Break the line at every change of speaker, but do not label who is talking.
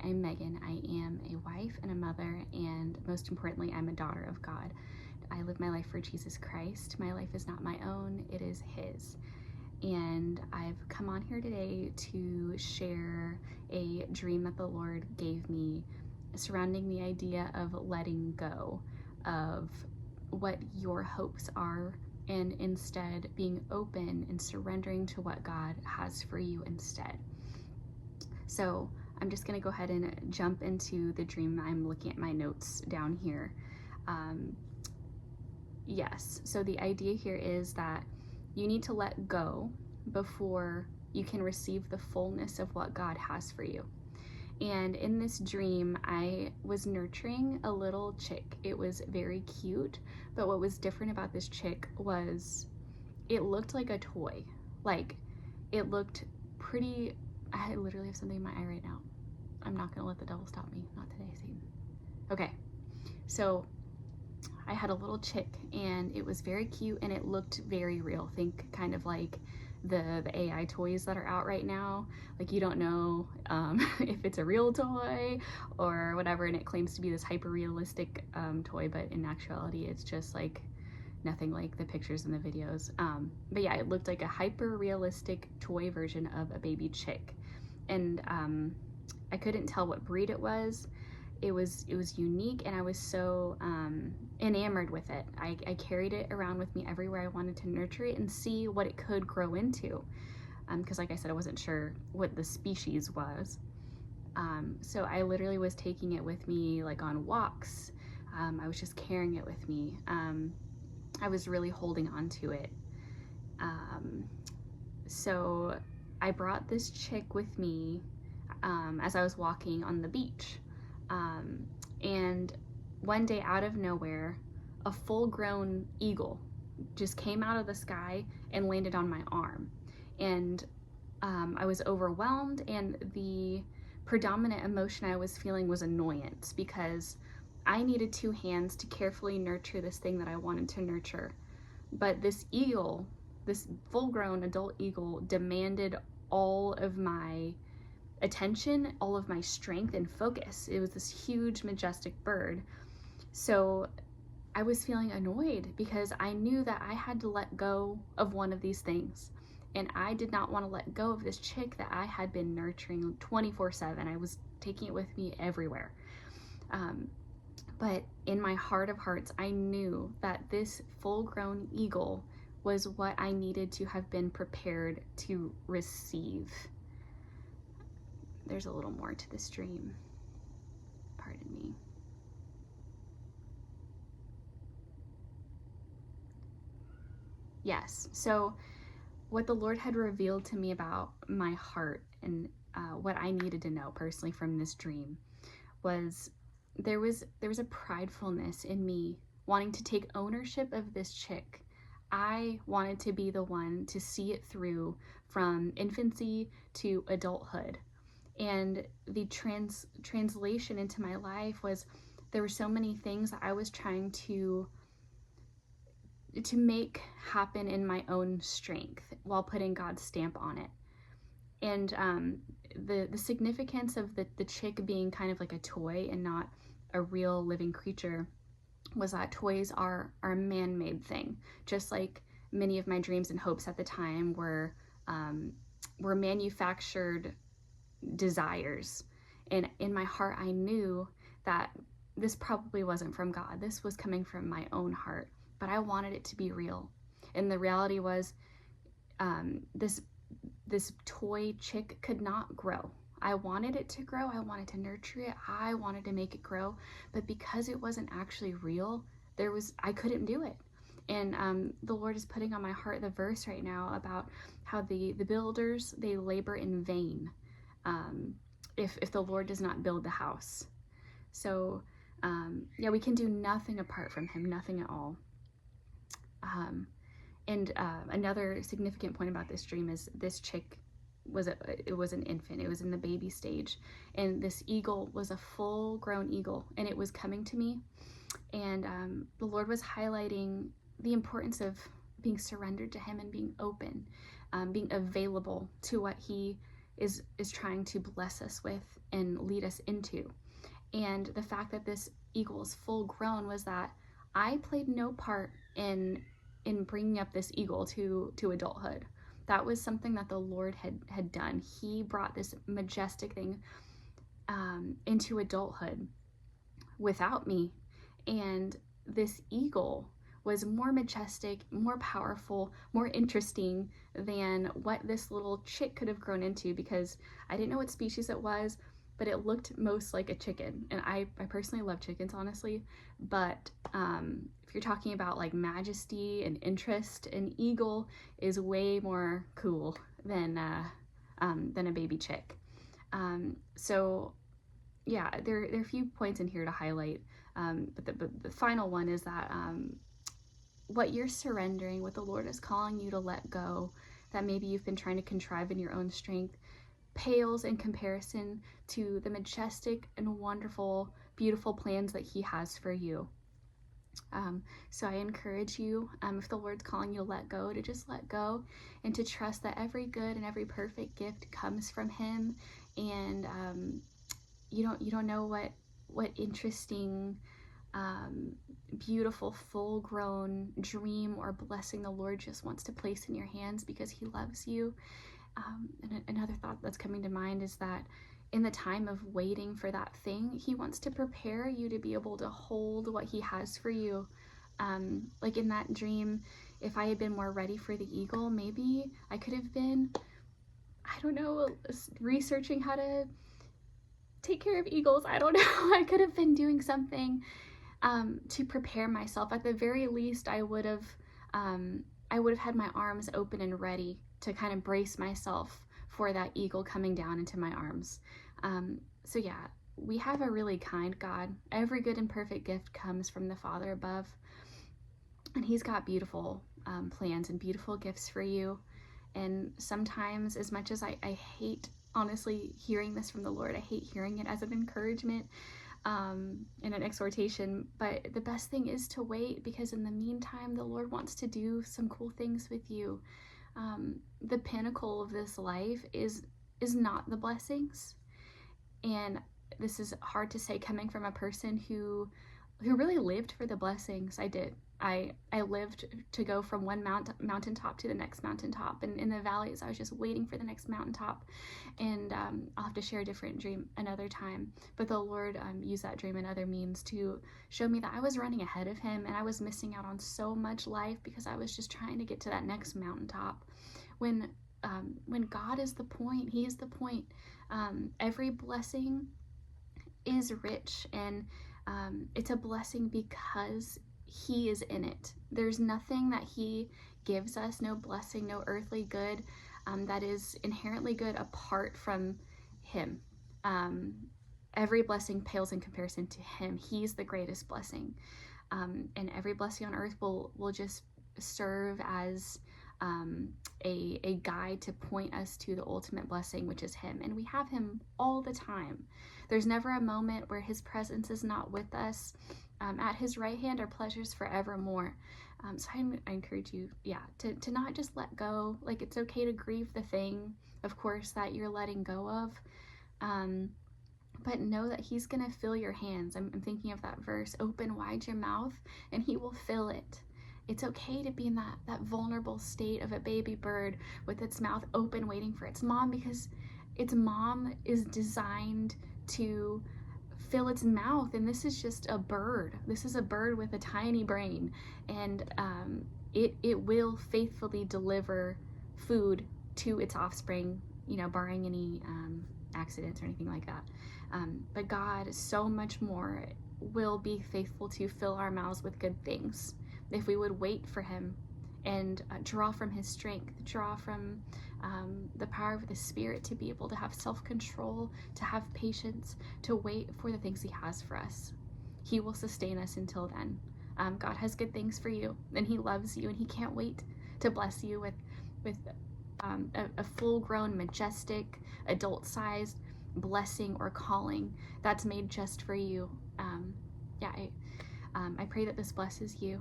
I'm Megan. I am a wife and a mother, and most importantly, I'm a daughter of God. I live my life for Jesus Christ. My life is not my own, it is His. And I've come on here today to share a dream that the Lord gave me surrounding the idea of letting go of what your hopes are and instead being open and surrendering to what God has for you instead. So I'm just going to go ahead and jump into the dream. I'm looking at my notes down here. Yes, so the idea here is that you need to let go before you can receive the fullness of what God has for you. And in this dream, I was nurturing a little chick. It was very cute, but what was different about this chick was it looked like a toy. Like, it looked pretty. I literally have something in my eye right now. I'm not gonna let the devil stop me. Not today, Satan. Okay, so I had a little chick and it was very cute and it looked very real. Think kind of like the AI toys that are out right now. Like, you don't know if it's a real toy or whatever, and it claims to be this hyper realistic toy, but in actuality it's just like nothing like the pictures and the videos. But yeah, it looked like a hyper realistic toy version of a baby chick, and I couldn't tell what breed it was. It was unique, and I was so enamored with it. I carried it around with me everywhere I wanted to nurture it and see what it could grow into, because like I said, I wasn't sure what the species was. So I literally was taking it with me, like on walks. I was just carrying it with me. I was really holding on to it. So I brought this chick with me as I was walking on the beach. And one day, out of nowhere, a full-grown eagle just came out of the sky and landed on my arm. And I was overwhelmed, and the predominant emotion I was feeling was annoyance, because I needed two hands to carefully nurture this thing that I wanted to nurture. But this eagle, this full-grown adult eagle, demanded all of my attention, all of my strength and focus. It was this huge, majestic bird. So I was feeling annoyed because I knew that I had to let go of one of these things. And I did not want to let go of this chick that I had been nurturing 24/7. I was taking it with me everywhere. But in my heart of hearts, I knew that this full-grown eagle was what I needed to have been prepared to receive. There's a little more to this dream. Pardon me. Yes, so what the Lord had revealed to me about my heart and what I needed to know personally from this dream was there was a pridefulness in me wanting to take ownership of this chick. I wanted to be the one to see it through from infancy to adulthood. And the translation into my life was there were so many things that I was trying to make happen in my own strength while putting God's stamp on it. And the significance of the chick being kind of like a toy and not a real living creature was that toys are a man-made thing, just like many of my dreams and hopes at the time were manufactured desires. And in my heart, I knew that this probably wasn't from God. This was coming from my own heart, but I wanted it to be real. And the reality was, this toy chick could not grow. I wanted it to grow. I wanted to nurture it. I wanted to make it grow, but because it wasn't actually real, I couldn't do it. And the Lord is putting on my heart the verse right now about how the builders, they labor in vain if the Lord does not build the house. So yeah, we can do nothing apart from Him, nothing at all. And another significant point about this dream is this chick was an infant. It was in the baby stage, and this eagle was a full-grown eagle, and it was coming to me. And the Lord was highlighting the importance of being surrendered to Him and being open, being available to what He is trying to bless us with and lead us into. And the fact that this eagle is full grown was that I played no part in bringing up this eagle to adulthood. That was something that the Lord had done. He brought this majestic thing into adulthood without me. And this eagle was more majestic, more powerful, more interesting than what this little chick could have grown into, because I didn't know what species it was, but it looked most like a chicken. And I personally love chickens, honestly. But if you're talking about like majesty and interest, an eagle is way more cool than a baby chick. So yeah, there are a few points in here to highlight. But the final one is that what you're surrendering, what the Lord is calling you to let go, that maybe you've been trying to contrive in your own strength, pales in comparison to the majestic and wonderful, beautiful plans that He has for you. So I encourage you, if the Lord's calling you to let go, to just let go and to trust that every good and every perfect gift comes from Him. And you don't know what interesting, beautiful, full-grown dream or blessing the Lord just wants to place in your hands because He loves you. And another thought that's coming to mind is that in the time of waiting for that thing, He wants to prepare you to be able to hold what He has for you. Like in that dream, if I had been more ready for the eagle, maybe I could have been, I don't know, researching how to take care of eagles. I don't know. I could have been doing something to prepare myself. At the very least, I would have had my arms open and ready to kind of brace myself for that eagle coming down into my arms. So yeah, we have a really kind God. Every good and perfect gift comes from the Father above, and He's got beautiful plans and beautiful gifts for you. And sometimes, as much as I hate, honestly, hearing this from the Lord, I hate hearing it as an encouragement and an exhortation, but the best thing is to wait, because in the meantime, the Lord wants to do some cool things with you. The pinnacle of this life is not the blessings. And this is hard to say coming from a person who really lived for the blessings. I did. I lived to go from one mountaintop to the next mountaintop, and in the valleys I was just waiting for the next mountaintop. And I'll have to share a different dream another time, but the Lord used that dream and other means to show me that I was running ahead of Him, and I was missing out on so much life because I was just trying to get to that next mountaintop, when God is the point. He is the point. Every blessing is rich, and it's a blessing because He is in it. There's nothing that He gives us, no blessing, no earthly good, that is inherently good apart from Him. Every blessing pales in comparison to Him. He's the greatest blessing. And every blessing on earth will just serve as a guide to point us to the ultimate blessing, which is Him. And we have Him all the time. There's never a moment where His presence is not with us. At His right hand are pleasures forevermore. So I encourage you, to not just let go. Like, it's okay to grieve the thing, of course, that you're letting go of. But know that He's going to fill your hands. I'm thinking of that verse, open wide your mouth and He will fill it. It's okay to be in that vulnerable state of a baby bird with its mouth open waiting for its mom, because its mom is designed to fill its mouth, and this is just a bird. This is a bird with a tiny brain, and it will faithfully deliver food to its offspring, barring any accidents or anything like that. But God, so much more, will be faithful to fill our mouths with good things if we would wait for Him and draw from His strength, draw from the power of the Spirit to be able to have self-control, to have patience, to wait for the things He has for us. He will sustain us until then. God has good things for you, and He loves you, and He can't wait to bless you with a full-grown, majestic, adult-sized blessing or calling that's made just for you. I pray that this blesses you.